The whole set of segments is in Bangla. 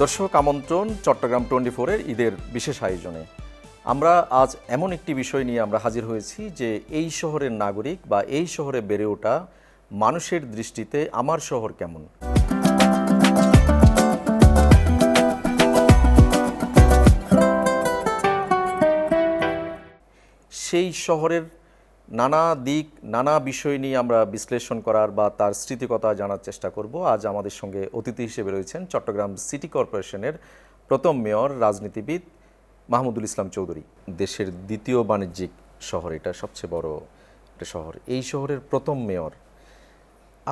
দর্শক আমন্ত্রণ চট্টগ্রাম 24-এর ঈদের বিশেষ আয়োজনে। আমরা আজ এমন একটি বিষয় নিয়ে আমরা হাজির হয়েছি যে এই শহরের নাগরিক বা এই শহরে বেড়ে ওঠা মানুষের দৃষ্টিতে আমার শহর কেমন। সেই শহরের নানা দিক নানা বিষয় নিয়ে আমরা বিশ্লেষণ করার বা তার স্মৃতিকথা জানার চেষ্টা করব। আজ আমাদের সঙ্গে অতিথি হিসেবে রয়েছেন চট্টগ্রাম সিটি কর্পোরেশনের প্রথম মেয়র রাজনীতিবিদ মাহমুদুল ইসলাম চৌধুরী। দেশের দ্বিতীয় বাণিজ্যিক শহর, এটা সবচেয়ে বড় একটা শহর। এই শহরের প্রথম মেয়র,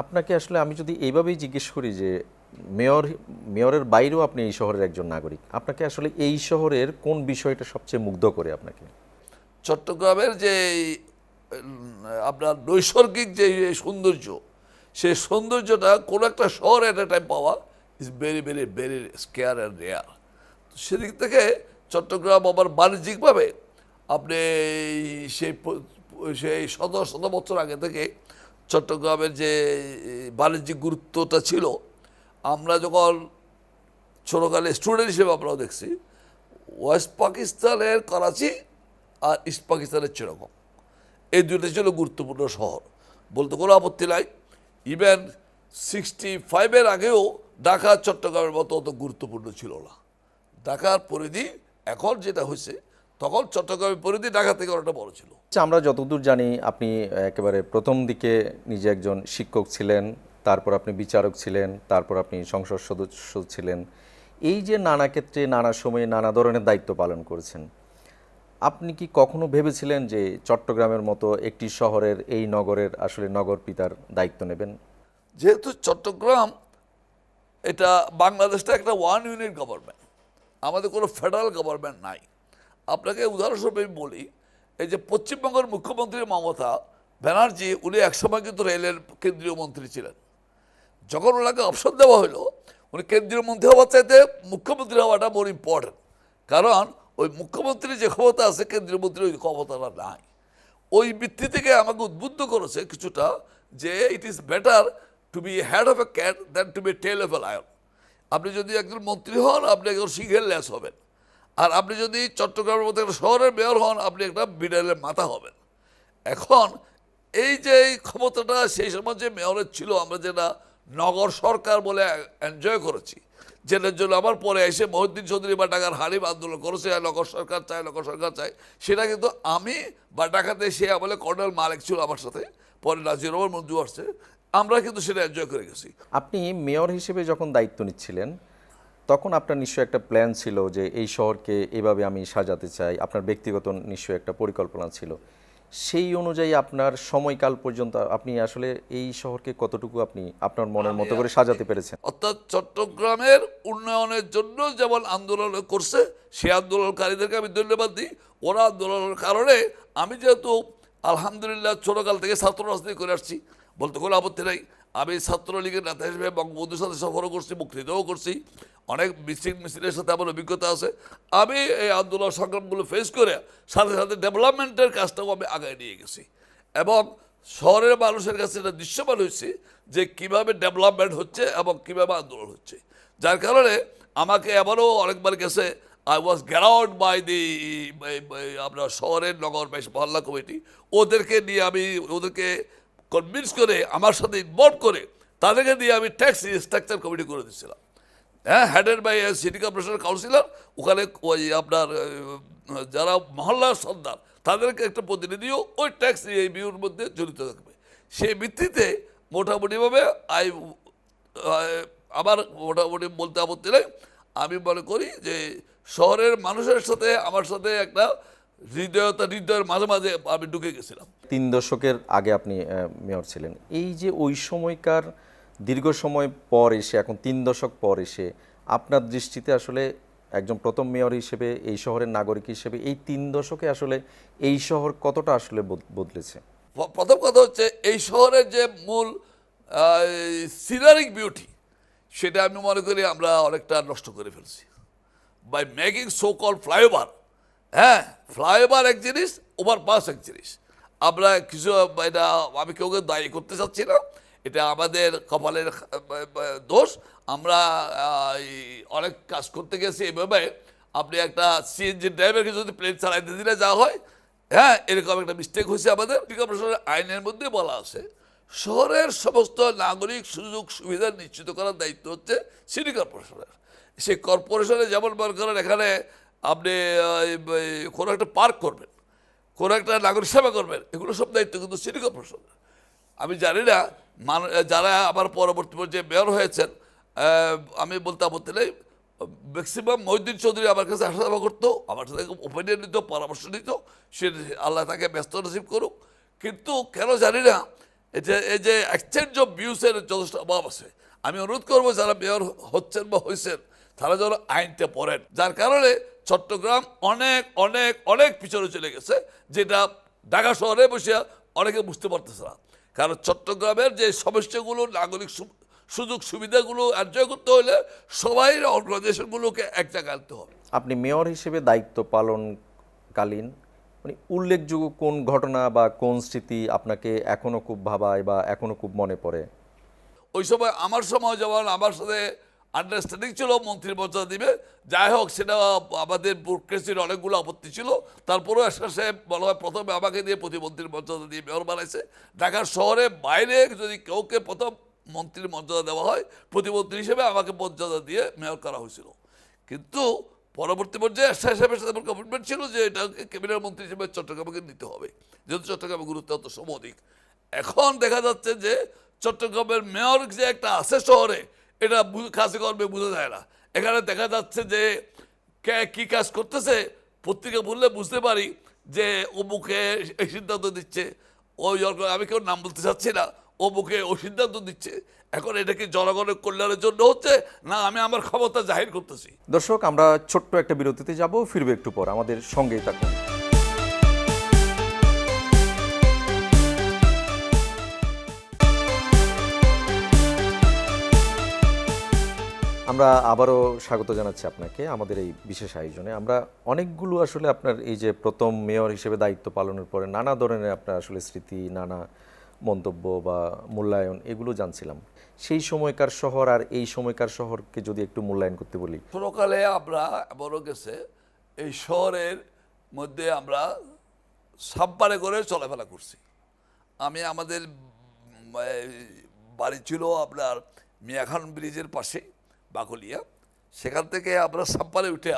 আপনাকে আসলে আমি যদি এইভাবেই জিজ্ঞেস করি যে মেয়রের বাইরেও আপনি এই শহরের একজন নাগরিক, আপনাকে আসলে এই শহরের কোন বিষয়টা সবচেয়ে মুগ্ধ করে আপনাকে? চট্টগ্রামের যে আপনার নৈসর্গিক যে সৌন্দর্য, সেই সৌন্দর্যটা কোনো একটা শহর এট এ টাইম পাওয়া is very very very scare and rare. সেদিক থেকে চট্টগ্রাম আবার বাণিজ্যিকভাবে আপনি সেই শত শত বছর আগে থেকে চট্টগ্রামের যে বাণিজ্যিক গুরুত্বটা ছিল, আমরা যখন ছোটোকালে স্টুডেন্ট হিসেবে আমরাও দেখছি ওয়েস্ট পাকিস্তানের করাচি আর ইস্ট পাকিস্তানের চিটাগং, এই দুটো ছিল গুরুত্বপূর্ণ শহর, বলতে কোনো আপত্তি নাই। ইভেন 65-এর আগেও ঢাকা চট্টগ্রামের মতো অত গুরুত্বপূর্ণ ছিল না। ঢাকার পরিধি এখন যেটা হয়েছে, তখন চট্টগ্রামের পরিধি ঢাকা থেকে অনেকটা বড় ছিল। আমরা যতদূর জানি আপনি একেবারে প্রথম দিকে নিজে একজন শিক্ষক ছিলেন, তারপর আপনি বিচারক ছিলেন, তারপর আপনি সংসদ সদস্য ছিলেন। এই যে নানা ক্ষেত্রে নানা সময়ে নানা ধরনের দায়িত্ব পালন করেছেন, আপনি কি কখনো ভেবেছিলেন যে চট্টগ্রামের মতো একটি শহরের এই নগরের আসলে নগর পিতার দায়িত্ব নেবেন? যেহেতু চট্টগ্রাম এটা বাংলাদেশটা একটা ওয়ান ইউনিট গভর্নমেন্ট, আমাদের কোনো ফেডারেল গভর্নমেন্ট নাই। আপনাকে উদাহরণস্বরূপ আমি বলি, এই যে পশ্চিমবঙ্গের মুখ্যমন্ত্রী মমতা ব্যানার্জি, উনি একসময় কিন্তু রেলের কেন্দ্রীয় মন্ত্রী ছিলেন। যখন ওনাকে অপশন দেওয়া হলো, উনি কেন্দ্রীয় মন্ত্রী হওয়ার চাইতে মুখ্যমন্ত্রী হওয়াটা মোর ইম্পর্টেন্ট, কারণ ওই মুখ্যমন্ত্রীর যে ক্ষমতা আছে কেন্দ্রীয় মন্ত্রীর ওই ক্ষমতাটা নাই। ওই ভিত্তি থেকে আমাকে উদ্বুদ্ধ করেছে কিছুটা যে it is better to be head of a cat than to be tail of a lion. আপনি যদি একজন মন্ত্রী হন, আপনি একজন সিংহের ল্যাস হবেন, আর আপনি যদি চট্টগ্রামের মতো একটা শহরের মেয়র হন, আপনি একটা বিড়ালের মাথা হবেন। এখন এই যে এই ক্ষমতাটা সেই সময় যে মেয়রের ছিল, আমরা যেটা নগর সরকার বলে এনজয় করেছি, যেটার জন্য আমার পরে এসে মহিউদ্দিন চৌধুরী বা ঢাকার হারিফ আন্দোলন করেছে, নগর সরকার চাই, নগর সরকার চাই, সেটা কিন্তু আমি বা ঢাকাতে সে আমলে কর্নেল মালিক ছিল আমার সাথে, পরে নাজির রহমান মঞ্জু আসছে, আমরা কিন্তু সেটা এনজয় করে গেছি। আপনি মেয়র হিসেবে যখন দায়িত্ব নিচ্ছিলেন, তখন আপনার নিশ্চয়ই একটা প্ল্যান ছিল যে এই শহরকে এভাবে আমি সাজাতে চাই, আপনার ব্যক্তিগত নিশ্চয়ই একটা পরিকল্পনা ছিল। সেই অনুযায়ী আপনার সময়কাল পর্যন্ত আপনি আসলে এই শহরকে কতটুকু আপনি আপনার মনের মতো করে সাজাতে পেরেছেন? অর্থাৎ চট্টগ্রামের উন্নয়নের জন্য যেমন আন্দোলন করছে, সেই আন্দোলনকারীদেরকে আমি ধন্যবাদ দিই। ওরা আন্দোলনের কারণে আমি যেহেতু আলহামদুলিল্লাহ ছোটোকাল থেকে ছাত্র রাজনীতি করে আসছি, বলতে কোনো আপত্তি নাই। আমি ছাত্রলীগের নেতা হিসেবে বঙ্গবন্ধুর সাথে সফরও করছি, বক্তৃতাও করছি, অনেক মিছিলের সাথে আমার অভিজ্ঞতা আছে। আমি এই আন্দোলন সংগ্রামগুলো ফেস করে সাথে সাথে ডেভেলপমেন্টের কাজটাও আমি আগায় নিয়ে গেছি, এবং শহরের মানুষের কাছে এটা দৃশ্যমান হয়েছে যে কীভাবে ডেভেলপমেন্ট হচ্ছে এবং কীভাবে আন্দোলন হচ্ছে। যার কারণে আমাকে এবারও অনেকবার গেছে, আই ওয়াজ গ্যারাউন্ড বাই দি আপনার শহরের নগর মহল্লা কমিটি, ওদেরকে নিয়ে আমি ওদেরকে কনভিন্স করে আমার সাথে ইনভলভ করে তাদেরকে দিয়ে আমি ট্যাক্স স্ট্রাকচার কমিটি করে দিচ্ছিলাম, হ্যাঁ, হেডেড বাই সিটি কর্পোরেশনের কাউন্সিলর। ওখানে ওই আপনার যারা মহল্লার সর্দার, তাদেরকে একটা প্রতিনিধিও ওই ট্যাক্স এই বিউর মধ্যে জড়িত থাকবে। সেই ভিত্তিতে মোটামুটিভাবে আমার মোটামুটি বলতে আপত্তি নেই, আমি মনে করি যে শহরের মানুষের সাথে আমার সাথে একটা হৃদয়ের মাঝে মাঝে আমি ঢুকে গেছিলাম। 3 দশকের আগে আপনি মেয়র ছিলেন। এই যে ওই সময়কার দীর্ঘ সময় পর এসে, এখন 3 দশক পর এসে আপনার দৃষ্টিতে আসলে একজন প্রথম মেয়র হিসেবে, এই শহরের নাগরিক হিসেবে এই 3 দশকে আসলে এই শহর কতটা আসলে বদলেছে? প্রথম কথা হচ্ছে, এই শহরের যে মূল সিনারিক বিউটি, সেটা আমি মনে করি আমরা অনেকটা নষ্ট করে ফেলছি by making so call flyover. হ্যাঁ, ফ্লাইওভার এক জিনিস, ওভারপাস এক জিনিস। আমরা কিছু, এটা আমি কেউকে দায়ী করতে চাচ্ছি না, এটা আমাদের কপালের দোষ। আমরা অনেক কাজ করতে গেছি এভাবে। আপনি একটা সিএনজি ড্রাইভারকে যদি প্লেন চালাইতে দিলে যা হয়, হ্যাঁ, এরকম একটা মিস্টেক হয়েছে আমাদের। সিটি কর্পোরেশনের আইনের মধ্যে বলা আছে শহরের সমস্ত নাগরিক সুযোগ সুবিধা নিশ্চিত করার দায়িত্ব হচ্ছে সিটি কর্পোরেশনের। সেই কর্পোরেশনে যেমন মনে করেন এখানে আপনি কোনো একটা পার্ক করবেন, কোনো একটা নাগরিক সেবা করবেন, এগুলো সব দায়িত্ব কিন্তু সিটি কর্পোরেশনের। আমি জানি না যারা আবার পরবর্তী পর্যায়ে মেয়র হয়েছেন, আমি বলতে আপত্তি নেই, ম্যাক্সিমাম মহিউদ্দিন চৌধুরী আমার কাছে আসা যাওয়া করতো, আমার সাথে ওপিনিয়ন নিত, পরামর্শ নিত। সে আল্লাহ তাকে ব্যস্ত নসিব করুক। কিন্তু কেন জানি না এই যে এক্সচেঞ্জ অফ ভিউসের যথেষ্ট অভাব আছে। আমি অনুরোধ করবো যারা মেয়র হচ্ছেন বা হয়েছেন তারা যেন আইনটা পড়েন, যার কারণে চট্টগ্রাম অনেক অনেক অনেক পিছনে চলে গেছে, যেটা ঢাকা শহরে বসে অনেকে বুঝতে পারতেছে না। কারণ চট্টগ্রামের যে সমস্যাগুলো, নাগরিক সুযোগ সুবিধাগুলো এনজয় করতে হলে সবাই অর্গানাইজেশনগুলোকে এক জায়গায় আনতে হবে। আপনি মেয়র হিসেবে দায়িত্ব পালনকালীন মানে উল্লেখযোগ্য কোন ঘটনা বা কোন স্মৃতি আপনাকে এখনো খুব ভাবায় বা এখনো খুব মনে পড়ে? ওই সময় আমার সময় যেমন আমার সাথে আন্ডারস্ট্যান্ডিং ছিল মন্ত্রীর মর্যাদা দিবে, যাই হোক সেটা আমাদের ব্যুরোক্রেসির অনেকগুলো আপত্তি ছিল। তারপরেও এরশাদ সাহেব বলা হয় প্রথমে আমাকে দিয়ে প্রতিমন্ত্রীর মর্যাদা দিয়ে মেয়র বানাইছে। ঢাকার শহরে বাইরে যদি কেউকে প্রথম মন্ত্রীর মর্যাদা দেওয়া হয়, প্রতিমন্ত্রী হিসেবে আমাকে মর্যাদা দিয়ে মেয়র করা হয়েছিল। কিন্তু পরবর্তী পর্যায়ে এরশাদ সাহেবের সাথে আমার কমিটমেন্ট ছিল যে এটাকে ক্যাবিনেট মন্ত্রী হিসেবে চট্টগ্রামকে নিতে হবে, যেহেতু চট্টগ্রামের গুরুত্ব অত সমধিক। এখন দেখা যাচ্ছে যে চট্টগ্রামের মেয়র যে একটা আছে শহরে, এটা কাজে কর্মে বোঝা যায় না। এখানে দেখা যাচ্ছে যে কে কী কাজ করতেছে, পত্রিকা বললে বুঝতে পারি যে অমুকে এই সিদ্ধান্ত দিচ্ছে, ওই আমি কেউ নাম বলতে চাচ্ছি না, অমুকে ও সিদ্ধান্ত দিচ্ছে। এখন এটা কি জনগণের কল্যাণের জন্য হচ্ছে, না আমি আমার ক্ষমতা জাহির করতেছি? দর্শক, আমরা ছোট্ট একটা বিরতিতে যাব, ফিরবে একটু পর, আমাদের সঙ্গেই থাকুন। আমরা আবারও স্বাগত জানাচ্ছি আপনাকে আমাদের এই বিশেষ আয়োজনে। আমরা অনেকগুলো আসলে আপনার এই যে প্রথম মেয়র হিসেবে দায়িত্ব পালনের পরে নানা ধরনের আপনার আসলে স্মৃতি, নানা মন্তব্য বা মূল্যায়ন, এগুলো জানছিলাম। সেই সময়কার শহর আর এই সময়কার শহরকে যদি একটু মূল্যায়ন করতে বলি। ছোটকালে আমরা বড় গেছে এই শহরের মধ্যে আমরা সাবপারে করে চলাফেরা করছি। আমি আমাদের বাড়ি ছিল আপনার মিয়াখান ব্রিজের পাশে বাকলিয়া, সেখান থেকে আমরা সাবপারে উঠে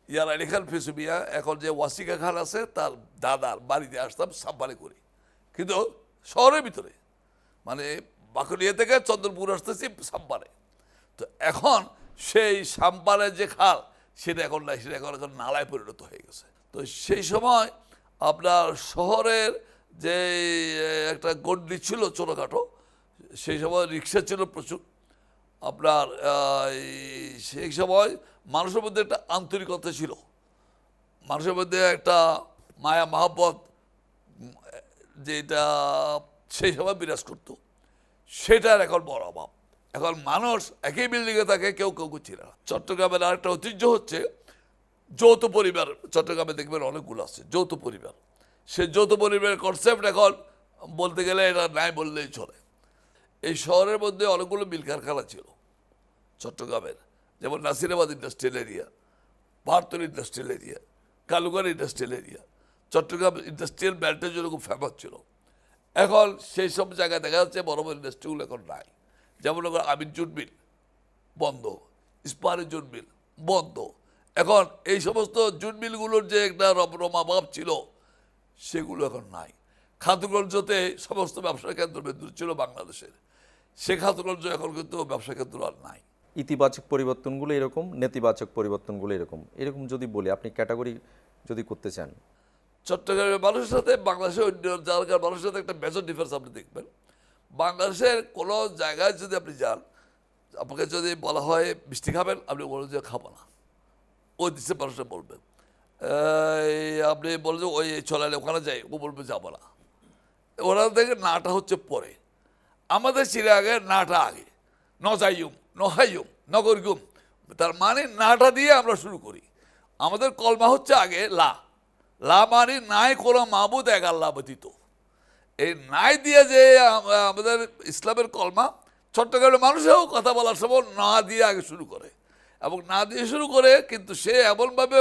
ইয়ার আলী খান ফিসুমিয়া, এখন যে ওয়াসিকা খান আছে তার দাদার বাড়িতে আসতাম সাবপারে করে। কিন্তু শহরের ভিতরে মানে বাকলিয়া থেকে চন্দ্রপুর আসতেছি সাম্পারে। তো এখন সেই সাম্পারের যে খাল সেটা এখন নাই, সেটা এখন নালায় পরিণত হয়ে গেছে। তো সেই সময় আপনার শহরের যে একটা গণ্ডি ছিল ছোটোখাটো, সেই সময় রিক্সা ছিল প্রচুর। আপনার সেই সময় মানুষের মধ্যে একটা আন্তরিকতা ছিল, মানুষের মধ্যে একটা মায়া মহব্বত যেটা সেই সময় বিরাজ করতো, সেটার এখন বড় অভাব। এখন মানুষ একই বিল্ডিংয়ে থাকে, কেউ কেউ ছিল না। চট্টগ্রামের আরেকটা ঐতিহ্য হচ্ছে যৌথ পরিবার। চট্টগ্রামে দেখবেন অনেকগুলো আছে যৌথ পরিবার। সে যৌথ পরিবারের কনসেপ্ট এখন বলতে গেলে এটা নাই বললেই চলে। এই শহরের মধ্যে অনেকগুলো মিল কারখানা ছিল চট্টগ্রামের, যেমন নাসিরাবাদ ইন্ডাস্ট্রিয়াল এরিয়া, ভারতর ইন্ডাস্ট্রিয়াল এরিয়া, কালুগার ইন্ডাস্ট্রিয়াল এরিয়া। চট্টগ্রাম ইন্ডাস্ট্রিয়াল বেল্টের জন্য খুব ফেমাস ছিল। এখন সেই সব জায়গায় দেখা যাচ্ছে বড় বড় ইন্ডাস্ট্রিগুলো এখন নাই। যেমন আমির জুট মিল বন্ধ, ইস্পাহারের জুট মিল বন্ধ। এখন এই সমস্ত জুট মিলগুলোর যে একটা রমরমা ভাব ছিল সেগুলো এখন নাই। খাতুগঞ্জতে সমস্ত ব্যবসা কেন্দ্র বিন্দু ছিল বাংলাদেশের, সে খাতুগঞ্জ এখন কিন্তু ব্যবসা কেন্দ্র আর নাই। ইতিবাচক পরিবর্তনগুলো এরকম, নেতিবাচক পরিবর্তনগুলো এরকম এরকম যদি বলি, আপনি ক্যাটাগরি যদি করতে চান। চট্টগ্রামের মানুষের সাথে বাংলাদেশের অন্য জায়গার মানুষের সাথে একটা মেজর ডিফারেন্স আপনি দেখবেন। বাংলাদেশের কোনো জায়গায় যদি আপনি যান, আপনাকে যদি বলা হয় মিষ্টি খাবেন, আপনি বলবেন যে খাবো না, ওই দেশের মানুষরা বলবেন। আপনি বলবেন ওই চলালে ওখানে যাই, ও বলবে যাবো না। ওরা থেকে নাটা হচ্ছে পরে, আমাদের ছিল আগে নাটা আগে, নজাইম নহাইম নগরগুম, তার মানে নাটা দিয়ে আমরা শুরু করি। আমাদের কলমা হচ্ছে আগে লা, লা মানে নাই কোনো মাবুদ এক আল্লাহ ব্যতীত। এই নাই দিয়ে যে আমাদের ইসলামের কলমা চট্টগ্রামের মানুষেও কথা বলার সময় না দিয়ে আগে শুরু করে, এবং না দিয়ে শুরু করে, কিন্তু সে এমনভাবে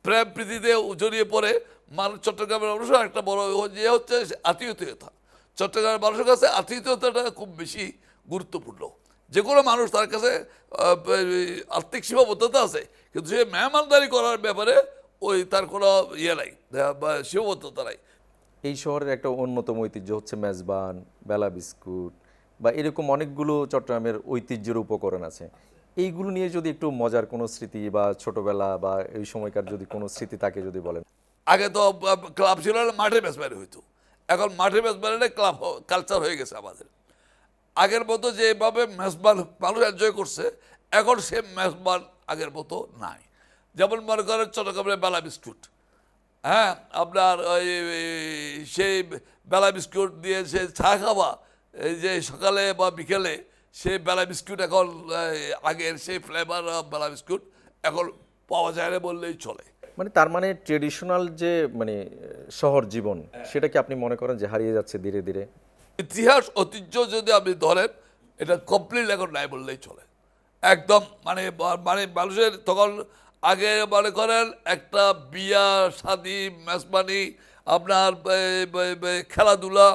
প্রেম প্রীতিতে জড়িয়ে পড়ে মানুষ, চট্টগ্রামের মানুষের একটা বড় যে হচ্ছে আত্মীয়তা। চট্টগ্রামের মানুষের কাছে আত্মীয়তাটা খুব বেশি গুরুত্বপূর্ণ। যে কোনো মানুষ তার কাছে আর্থিক সীমাবদ্ধতা আছে, কিন্তু সে মেহমানদারি করার ব্যাপারে ওই তার কোনো ইয়ে নাই, সীমাবদ্ধতা নাই। এই শহরের একটা অন্যতম ঐতিহ্য হচ্ছে মেজবান, বেলা বিস্কুট বা এরকম অনেকগুলো চট্টগ্রামের ঐতিহ্যের উপকরণ আছে। এইগুলো নিয়ে যদি একটু মজার কোনো স্মৃতি বা ছোটবেলা বা এই সময়কার যদি কোনো স্মৃতি থাকে যদি বলেন। আগে তো ক্লাব ছিল না, মাঠে মেজবানি হইতো। এখন মাঠে মেজবানি ক্লাব কালচার হয়ে গেছে আমাদের। আগের মতো যেভাবে মেজবান মানুষ এনজয় করছে, এখন সে মেজবান আগের মতো নাই। যেমন মনে করেন চট্টগ্রামের বেলা বিস্কুট, হ্যাঁ, আপনার ওই সেই বেলা বিস্কুট দিয়ে সে চা খাওয়া, এই যে সকালে বা বিকেলে সেই বেলা বিস্কুট এখন আগের সেই ফ্লেভার বেলা বিস্কুট এখন পাওয়া যায় না বললেই চলে। মানে তার মানে ট্রেডিশনাল যে মানে শহর জীবন, সেটা কি আপনি মনে করেন যে হারিয়ে যাচ্ছে ধীরে ধীরে? ইতিহাস ঐতিহ্য যদি আপনি ধরেন, এটা কমপ্লিট এখন নাই বললেই চলে। একদম মানে মানে মানুষের তখন আগে মনে করেন একটা বিয়া শাদি মেজবানি, আপনার খেলাধুলা,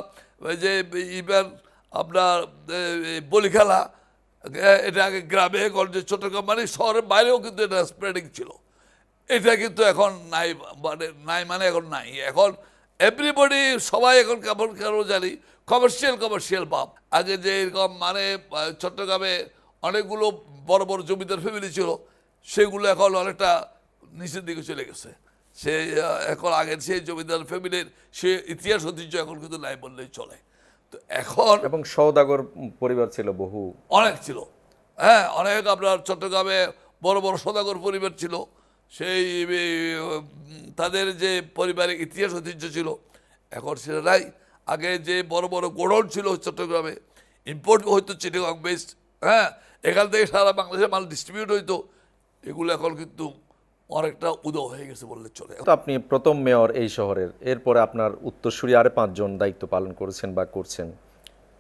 যে ইভেন আপনার বলি খেলা, এটা আগে গ্রামে গঞ্জে চট্টগ্রাম মানে শহরের বাইরেও কিন্তু এটা স্প্রেডিং ছিল। এটা কিন্তু এখন নাই, মানে এখন নাই। এখন এভরিবডি সবাই এখন কেমন কেন জানি কমার্শিয়াল ভাব। আগে যে এরকম মানে চট্টগ্রামে অনেকগুলো বড় বড় জমিদার ফ্যামিলি ছিল, সেগুলো এখন অনেকটা নিচের দিকে চলে গেছে। সে এখন আগের সেই জমিদার ফ্যামিলির সে ইতিহাস ঐতিহ্য এখন কিন্তু নাই বললেই চলে। তো এখন এবং সওদাগর পরিবার ছিল বহু, অনেক ছিল, হ্যাঁ, অনেক আপনার চট্টগ্রামে বড় বড় সওদাগর পরিবার ছিল। সেই তাদের যে পারিবারিক ইতিহাস ঐতিহ্য ছিল, এখন সেটা নাই। আগে যে বড় বড় গোডাউন ছিল চট্টগ্রামে, ইম্পোর্ট হইতো চিটাগং বেসড, হ্যাঁ, এখান থেকে সারা বাংলাদেশে মাল ডিস্ট্রিবিউট হইতো। এগুলো এখন কিন্তু অনেকটা উদয় হয়ে গেছে বললে চলে। তো আপনি প্রথম মেয়র এই শহরের, এরপরে আপনার উত্তরসূরি আরো 5 জন দায়িত্ব পালন করেছেন বা করছেন।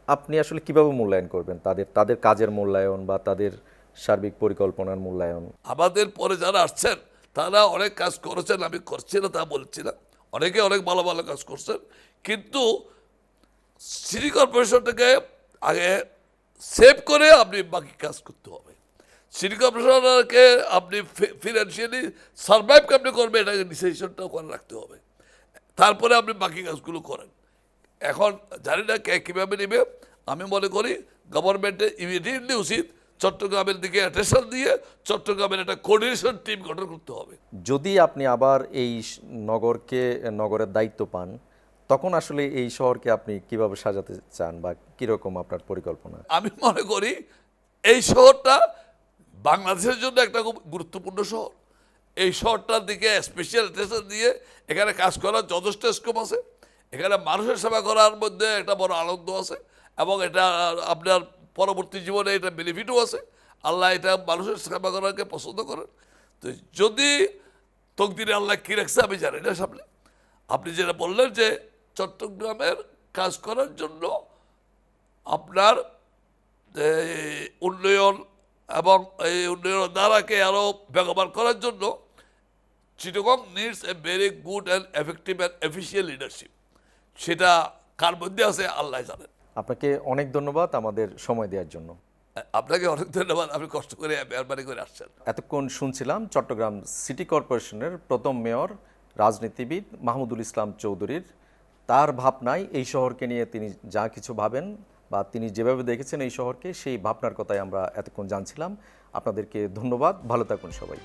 আপনি আসলে কিভাবে মূল্যায়ন করবেন তাদের কাজের মূল্যায়ন বা তাদের সার্বিক পরিকল্পনার মূল্যায়ন? আমাদের পরে যারা আসছেন তারা অনেক কাজ করেছেন, আমি করছি না তা বলছি না, অনেকে অনেক ভালো ভালো কাজ করছেন। কিন্তু সিটি কর্পোরেশনটাকে আগে সেভ করে আপনি বাকি কাজ করতে হবে। সিটি কর্পোরেশনকে আপনি ফিনান্সিয়ালি সার্ভাইভ কেমনি করবে এটাকে ডিসিশনটাও করে রাখতে হবে, তারপরে আপনি বাকি কাজগুলো করেন। এখন জানি না কে কীভাবে নেবে। আমি মনে করি গভর্নমেন্টের ইমিডিয়েটলি উচিত চট্টগ্রামের দিকে অ্যাটেনশন দিয়ে চট্টগ্রামের একটা কোঅর্ডিনেশন টিম গঠন করতে হবে। যদি আপনি আবার এই নগরের দায়িত্ব পান, তখন আসলে এই শহরকে আপনি কিভাবে সাজাতে চান বা কিরকম আপনার পরিকল্পনা? আমি মনে করি এই শহরটা বাংলাদেশের জন্য একটা খুব গুরুত্বপূর্ণ শহর। এই শহরটার দিকে স্পেশাল অ্যাটেনশন দিয়ে এখানে কাজ করার যথেষ্ট স্কোপ আছে। এখানে মানুষের সেবা করার মধ্যে একটা বড় আনন্দ আছে, এবং এটা আপনার পরবর্তী জীবনে এটা বেনিফিটও আছে। আল্লাহ এটা মানুষের সেবা করাকে পছন্দ করেন। তো যদি তকদিরে আল্লাহ কী রাখছে আমি জানি না সামনে। আপনি যেটা বললেন যে চট্টগ্রামের কাজ করার জন্য আপনার উন্নয়ন এবং এই উন্নয়নের ধারাকে আরও বেগবান করার জন্য Chittagong needs a very good and effective and efficient leadership. সেটা কার মধ্যে আছে আল্লাহ জানেন। আপনাকে অনেক ধন্যবাদ আমাদের সময় দেওয়ার জন্য। আপনাকে অনেক ধন্যবাদ, আপনি কষ্ট করে মেহরবানি করে আসছেন। এতক্ষণ শুনছিলাম চট্টগ্রাম সিটি কর্পোরেশনের প্রথম মেয়র রাজনীতিবিদ মাহমুদুল ইসলাম চৌধুরীর, তার ভাবনায় এই শহরকে নিয়ে তিনি যা কিছু ভাবেন বা তিনি যেভাবে দেখেছেন এই শহরকে, সেই ভাবনার কথাই আমরা এতক্ষণ জানছিলাম। আপনাদেরকে ধন্যবাদ, ভালো থাকুন সবাই।